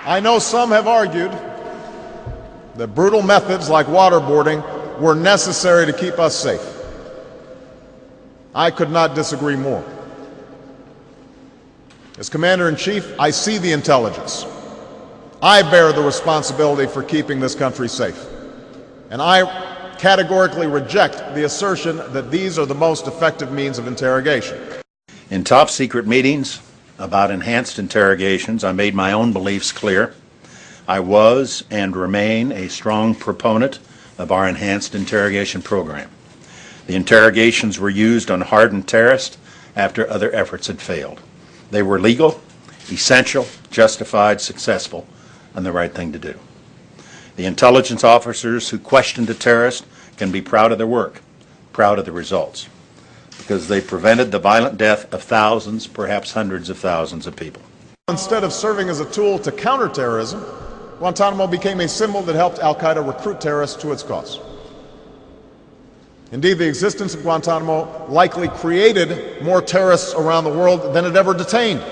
I know some have argued that brutal methods like waterboarding were necessary to keep us safe. I could not disagree more. As Commander-in-Chief, I see the intelligence. I bear the responsibility for keeping this country safe. And I categorically reject the assertion that these are the most effective means of interrogation. In top-secret meetings about enhanced interrogations, I made my own beliefs clear. I was and remain a strong proponent of our enhanced interrogation program. The interrogations were used on hardened terrorists after other efforts had failed. They were legal, essential, justified, successful, and the right thing to do. The intelligence officers who questioned a terrorist can be proud of their work, proud of the results, because they prevented the violent death of thousands, perhaps hundreds of thousands of people. Instead of serving as a tool to counter terrorism, Guantanamo became a symbol that helped al-Qaeda recruit terrorists to its cause. Indeed, the existence of Guantanamo likely created more terrorists around the world than it ever detained.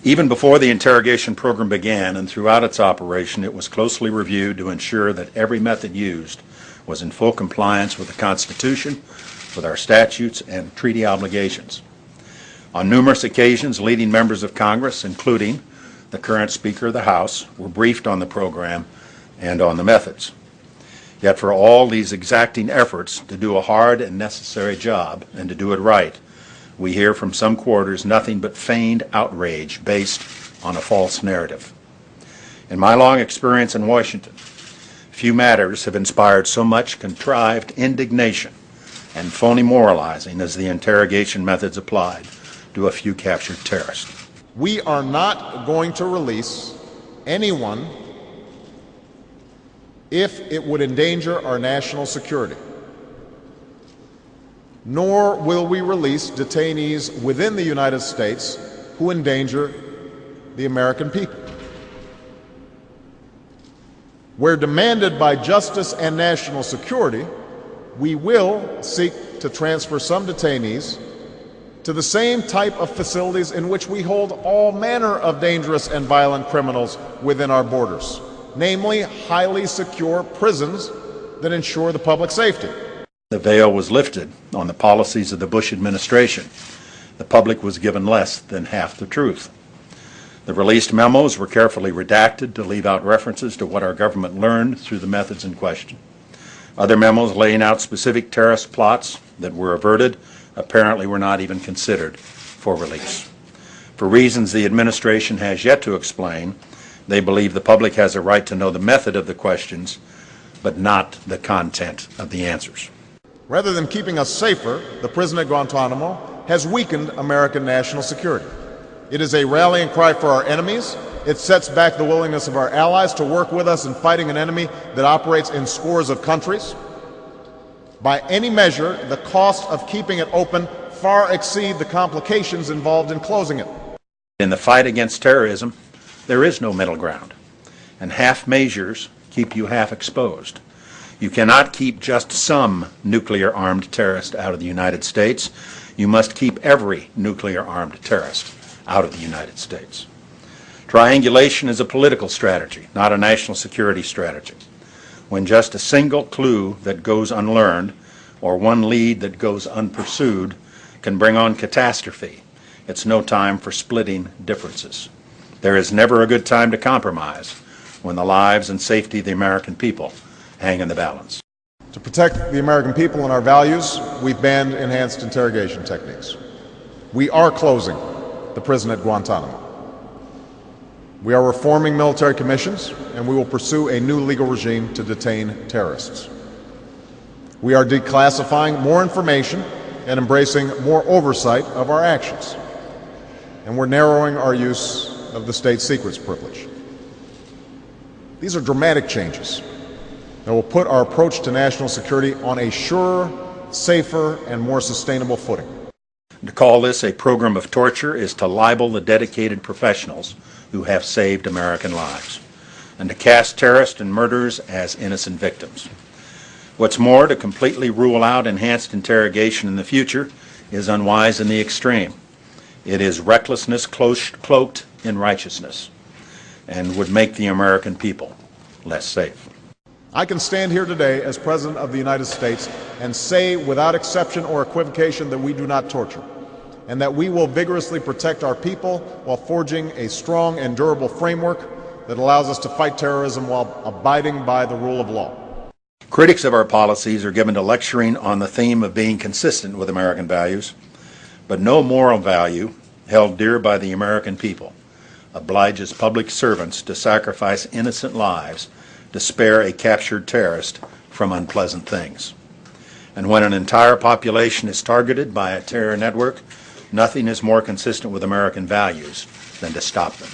Even before the interrogation program began and throughout its operation, it was closely reviewed to ensure that every method used was in full compliance with the Constitution, with our statutes and treaty obligations. On numerous occasions, leading members of Congress, including the current Speaker of the House, were briefed on the program and on the methods. Yet for all these exacting efforts to do a hard and necessary job and to do it right, we hear from some quarters nothing but feigned outrage based on a false narrative. In my long experience in Washington, few matters have inspired so much contrived indignation and phony moralizing as the interrogation methods applied to a few captured terrorists. We are not going to release anyone if it would endanger our national security. Nor will we release detainees within the United States who endanger the American people. Where demanded by justice and national security, we will seek to transfer some detainees to the same type of facilities in which we hold all manner of dangerous and violent criminals within our borders, namely highly secure prisons that ensure the public safety. The veil was lifted on the policies of the Bush administration. The public was given less than half the truth. The released memos were carefully redacted to leave out references to what our government learned through the methods in question. Other memos laying out specific terrorist plots that were averted apparently were not even considered for release. For reasons the administration has yet to explain, they believe the public has a right to know the method of the questions, but not the content of the answers. Rather than keeping us safer, the prison at Guantanamo has weakened American national security. It is a rallying cry for our enemies. It sets back the willingness of our allies to work with us in fighting an enemy that operates in scores of countries. By any measure, the cost of keeping it open far exceed the complications involved in closing it. In the fight against terrorism, there is no middle ground, and half measures keep you half exposed. You cannot keep just some nuclear-armed terrorist out of the United States. You must keep every nuclear-armed terrorist out of the United States. Triangulation is a political strategy, not a national security strategy. When just a single clue that goes unlearned or one lead that goes unpursued can bring on catastrophe, it's no time for splitting differences. There is never a good time to compromise when the lives and safety of the American people hang in the balance. To protect the American people and our values, we've banned enhanced interrogation techniques. We are closing the prison at Guantanamo. We are reforming military commissions, and we will pursue a new legal regime to detain terrorists. We are declassifying more information and embracing more oversight of our actions. And we're narrowing our use of the state secrets privilege. These are dramatic changes that will put our approach to national security on a surer, safer, and more sustainable footing. To call this a program of torture is to libel the dedicated professionals who have saved American lives, and to cast terrorists and murderers as innocent victims. What's more, to completely rule out enhanced interrogation in the future is unwise in the extreme. It is recklessness cloaked in righteousness. and would make the American people less safe. I can stand here today as President of the United States and say without exception or equivocation that we do not torture, and that we will vigorously protect our people while forging a strong and durable framework that allows us to fight terrorism while abiding by the rule of law. Critics of our policies are given to lecturing on the theme of being consistent with American values, but no moral value held dear by the American people obliges public servants to sacrifice innocent lives to spare a captured terrorist from unpleasant things. And when an entire population is targeted by a terror network, nothing is more consistent with American values than to stop them.